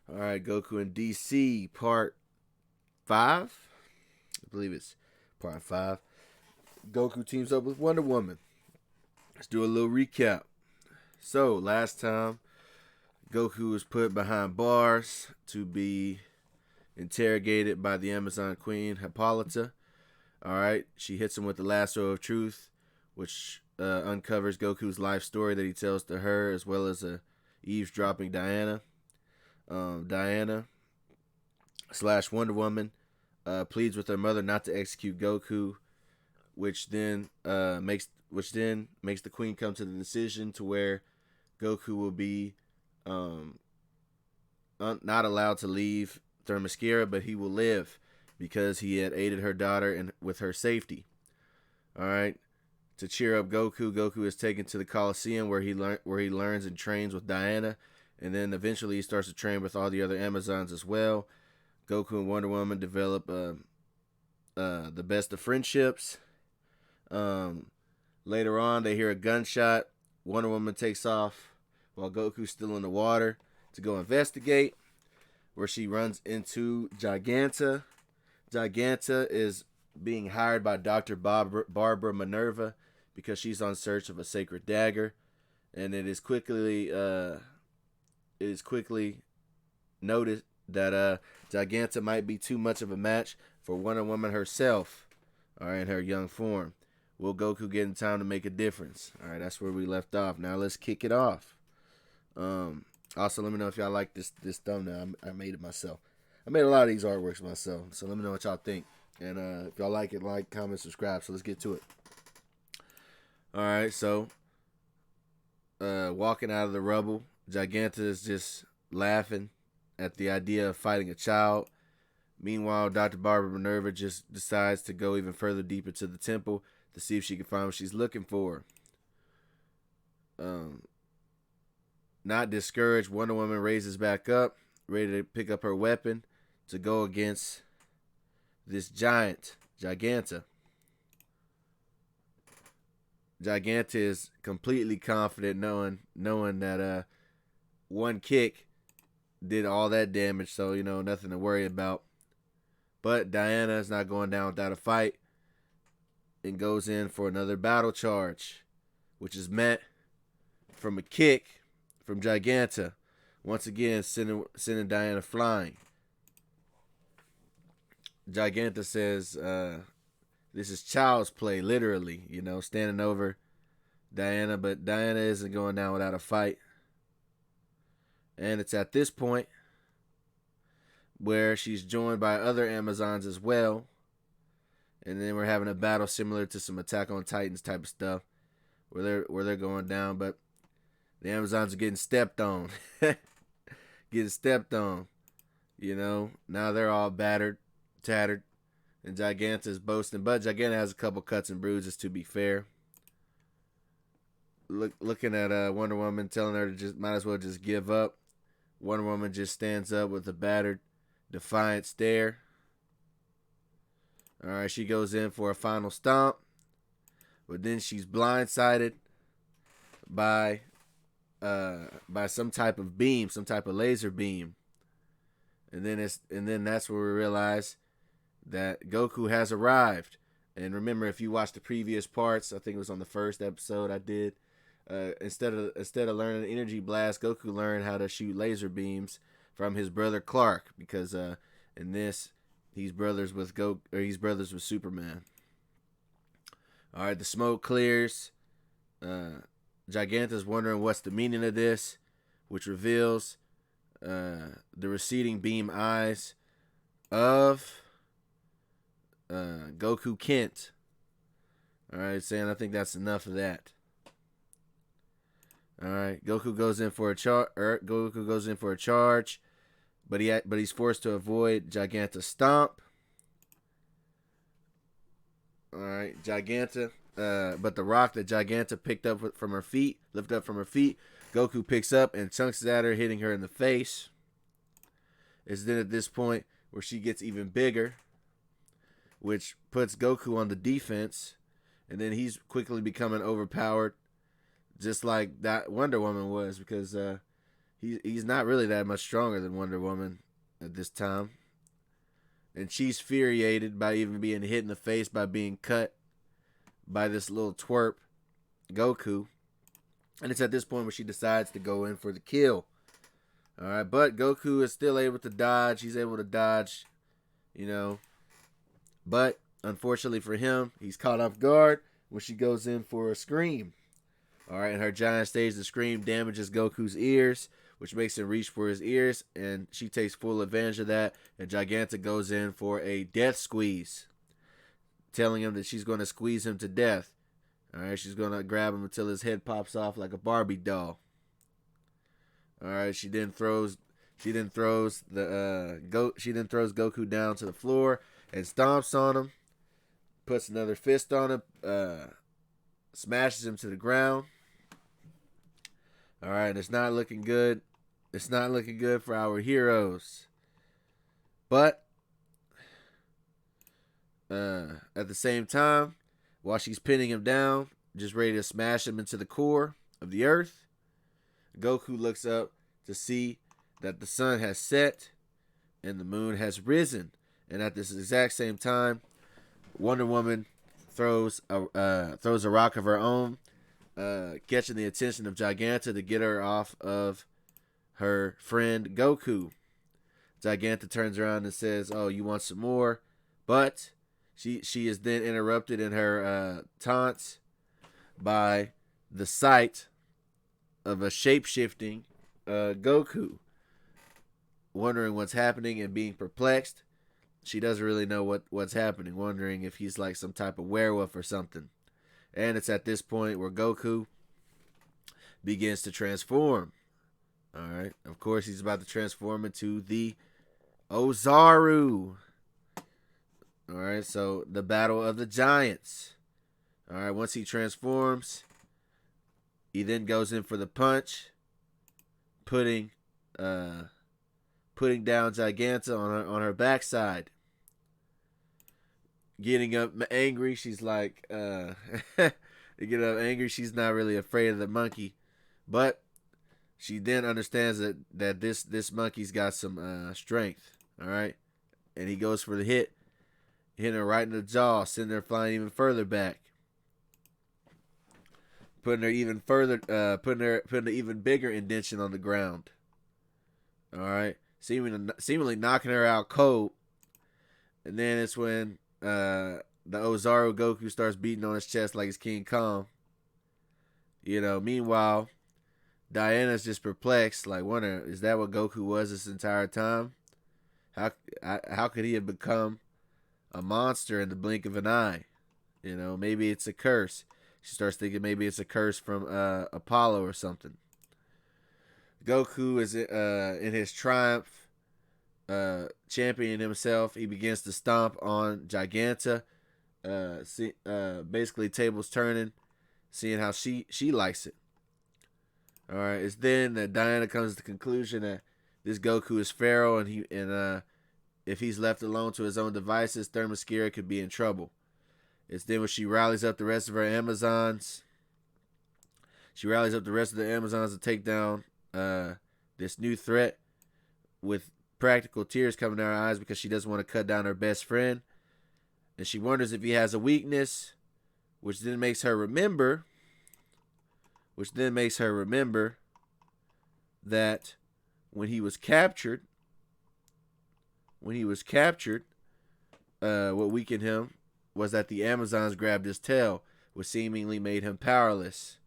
All right, Goku in DC, part 5. I believe it's part 5. Goku teams up with Wonder Woman. Let's do a little recap. So, last time, Goku was put behind bars to be interrogated by the Amazon Queen, Hippolyta. All right, she hits him with the lasso of truth, which uncovers Goku's life story that he tells to her, as well as a eavesdropping Diana. Diana slash Wonder Woman pleads with her mother not to execute Goku, which then makes the Queen come to the decision to where Goku will be um, not allowed to leave Themyscira, but he will live because he had aided her daughter and with her safety. All right. To cheer up Goku, Goku is taken to the Coliseum where he learns and trains with Diana, and then eventually he starts to train with all the other Amazons as well. Goku and Wonder Woman develop the best of friendships. Um, Later on, they hear a gunshot. Wonder Woman takes off while Goku's still in the water to go investigate, where she runs into Giganta. Giganta is being hired by Dr. Barbara Minerva because she's on search of a sacred dagger, and it is quickly noticed that Giganta might be too much of a match for Wonder Woman herself, all right, in her young form. Will Goku get in time to make a difference? All right, that's where we left off. Now let's kick it off. Also, let me know if y'all like this thumbnail. I made it myself. I made a lot of these artworks myself, so let me know what y'all think. And if y'all like it, like, comment, subscribe. So let's get to it. All right, so walking out of the rubble, Giganta is just laughing at the idea of fighting a child. Meanwhile, Dr. Barbara Minerva just decides to go even further deep into the temple to see if she can find what she's looking for. Not discouraged, Wonder Woman raises back up, ready to pick up her weapon to go against this giant, Giganta. Giganta is completely confident, knowing that one kick did all that damage, so nothing to worry about. But Diana is not going down without a fight and goes in for another battle charge, which is met from a kick from Giganta, once again sending Diana flying. Giganta says this is child's play, literally, standing over Diana, but Diana isn't going down without a fight. And it's at this point where she's joined by other Amazons as well. And then we're having a battle similar to some Attack on Titans type of stuff, where they're going down, but the Amazons are getting stepped on. Getting stepped on. Now they're all battered, tattered, and Giganta's boasting. But Giganta has a couple cuts and bruises, to be fair. Looking at Wonder Woman, telling her to just might as well just give up. Wonder Woman just stands up with a battered, defiant stare. All right, she goes in for a final stomp, but then she's blindsided by some type of beam, some type of laser beam, and then that's where we realize that Goku has arrived. And remember, if you watched the previous parts, I think it was on the first episode I did. Instead of learning energy blast, Goku learned how to shoot laser beams from his brother Clark, because in this he's brothers with Superman. All right, the smoke clears. Giganta's wondering what's the meaning of this, which reveals the receding beam eyes of Goku Kent. All right, saying I think that's enough of that. All right, Goku goes in for a charge, but he's forced to avoid Giganta's stomp. All right, Giganta. But the rock that Giganta lifted up from her feet, Goku picks up and chunks it at her, hitting her in the face. It's then at this point where she gets even bigger, which puts Goku on the defense, and then he's quickly becoming overpowered, just like that Wonder Woman was, because he's not really that much stronger than Wonder Woman at this time. And she's infuriated by even being hit in the face by being cut by this little twerp, Goku. And it's at this point where she decides to go in for the kill. Alright, but Goku is still able to dodge. He's able to dodge, you know. But, unfortunately for him, he's caught off guard when she goes in for a scream. Alright, and her giant stage, the scream, damages Goku's ears, which makes him reach for his ears, and she takes full advantage of that, and Giganta goes in for a death squeeze, telling him that she's going to squeeze him to death. Alright, she's going to grab him until his head pops off like a Barbie doll. Alright, she then throws Goku down to the floor and stomps on him, puts another fist on him, smashes him to the ground. Alright, it's not looking good. It's not looking good for our heroes. But at the same time, while she's pinning him down, just ready to smash him into the core of the earth, Goku looks up to see that the sun has set and the moon has risen. And at this exact same time, Wonder Woman throws a rock of her own, catching the attention of Giganta to get her off of her friend Goku. Giganta turns around and says, "Oh, you want some more?" But she is then interrupted in her taunts by the sight of a shape-shifting Goku. Wondering what's happening and being perplexed, she doesn't really know what's happening, wondering if he's like some type of werewolf or something. And it's at this point where Goku begins to transform. Alright, of course he's about to transform into the Ozaru. Alright, so the Battle of the Giants. Alright, once he transforms, he then goes in for the punch, putting down Giganta on her backside. Getting up angry, she's like, get up angry, she's not really afraid of the monkey. But she then understands that this monkey's got some strength. Alright? And he goes for the hit, hitting her right in the jaw, sending her flying even further back. Putting her even further, putting an even bigger indentation on the ground. All right, seemingly knocking her out cold. And then it's when the Ozaru Goku starts beating on his chest like it's King Kong. You know, meanwhile, Diana's just perplexed, like wondering, is that what Goku was this entire time? How could he have become a monster in the blink of an eye? You know, maybe it's a curse. She starts thinking maybe it's a curse from Apollo or something. Goku is in his triumph, championing himself. He begins to stomp on Giganta, basically tables turning, seeing how she likes it. All right, it's then that Diana comes to the conclusion that this Goku is feral, and if he's left alone to his own devices, Themyscira could be in trouble. It's then when she rallies up the rest of her Amazons. She rallies up the rest of the Amazons to take down this new threat, with practical tears coming down her eyes because she doesn't want to cut down her best friend. And she wonders if he has a weakness, which then makes her remember that when he was captured, what weakened him was that the Amazons grabbed his tail, which seemingly made him powerless.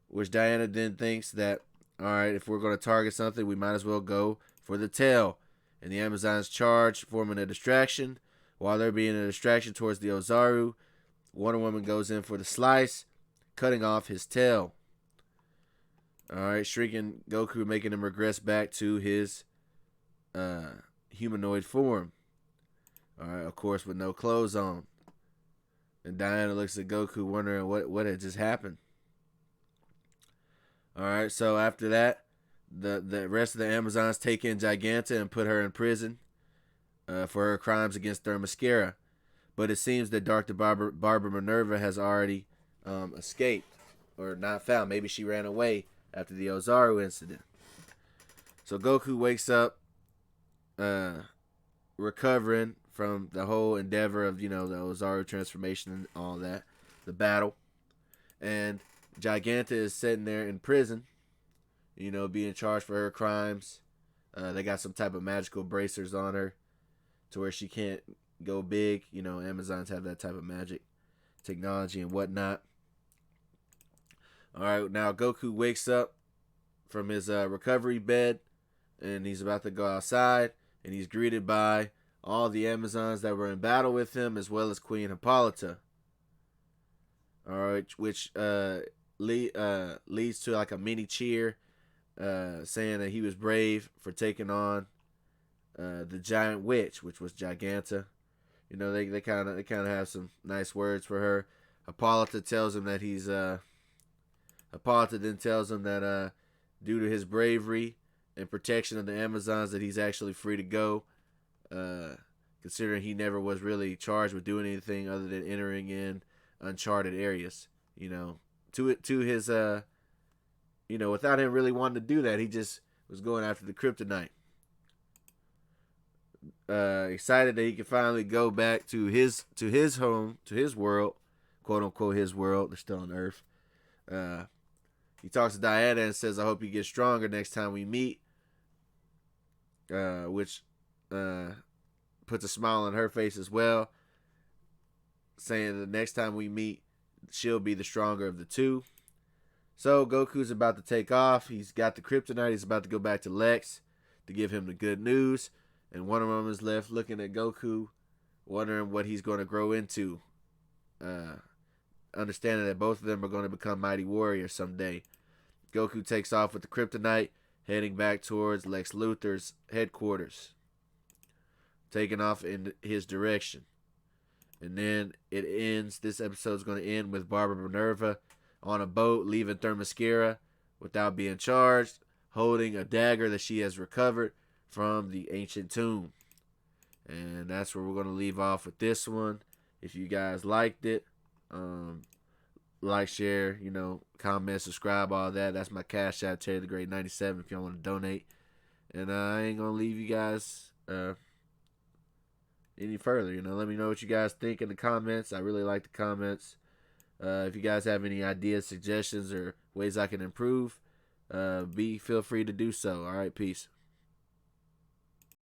Which Diana then thinks that, alright, if we're going to target something, we might as well go for the tail. And the Amazons charge, forming a distraction. While they're being a distraction towards the Ozaru, Wonder Woman goes in for the slice, cutting off his tail. Alright, shrinking Goku, making him regress back to his humanoid form. Alright, of course, with no clothes on. And Diana looks at Goku, wondering what had just happened. Alright, so after that, the rest of the Amazons take in Giganta and put her in prison for her crimes against Themyscira. But it seems that Dr. Barbara Minerva has already escaped, or not found. Maybe she ran away after the Ozaru incident. So Goku wakes up, recovering from the whole endeavor of, the Ozaru transformation and all that, the battle. And Giganta is sitting there in prison, being charged for her crimes. They got some type of magical bracers on her to where she can't go big. Amazons have that type of magic technology and whatnot. All right, now Goku wakes up from his recovery bed, and he's about to go outside, and he's greeted by all the Amazons that were in battle with him, as well as Queen Hippolyta. All right, which leads to like a mini cheer, saying that he was brave for taking on the giant witch, which was Giganta. They kind of have some nice words for her. Hippolyta tells him that Hippolyta then tells him that due to his bravery and protection of the Amazons, that he's actually free to go. Considering he never was really charged with doing anything other than entering in uncharted areas. To his without him really wanting to do that, he just was going after the kryptonite. Excited that he can finally go back to his home, to his world, quote unquote his world. They're still on Earth. He talks to Diana and says, "I hope you get stronger next time we meet," which puts a smile on her face as well, saying the next time we meet, she'll be the stronger of the two. So Goku's about to take off. He's got the kryptonite. He's about to go back to Lex to give him the good news. And one of them is left looking at Goku, wondering what he's going to grow into. Understanding that both of them are going to become mighty warriors someday. Goku takes off with the kryptonite, heading back towards Lex Luthor's headquarters, taking off in his direction. And then it ends. This episode is going to end with Barbara Minerva on a boat leaving Themyscira without being charged, holding a dagger that she has recovered from the ancient tomb. And that's where we're going to leave off with this one. If you guys liked it, like, share, comment, subscribe, all that. That's my Cash App, Terry the Great 97, if y'all want to donate. And I ain't going to leave you guys any further. Let me know what you guys think in the comments. I really like the comments. If you guys have any ideas, suggestions, or ways I can improve, feel free to do so. All right, peace.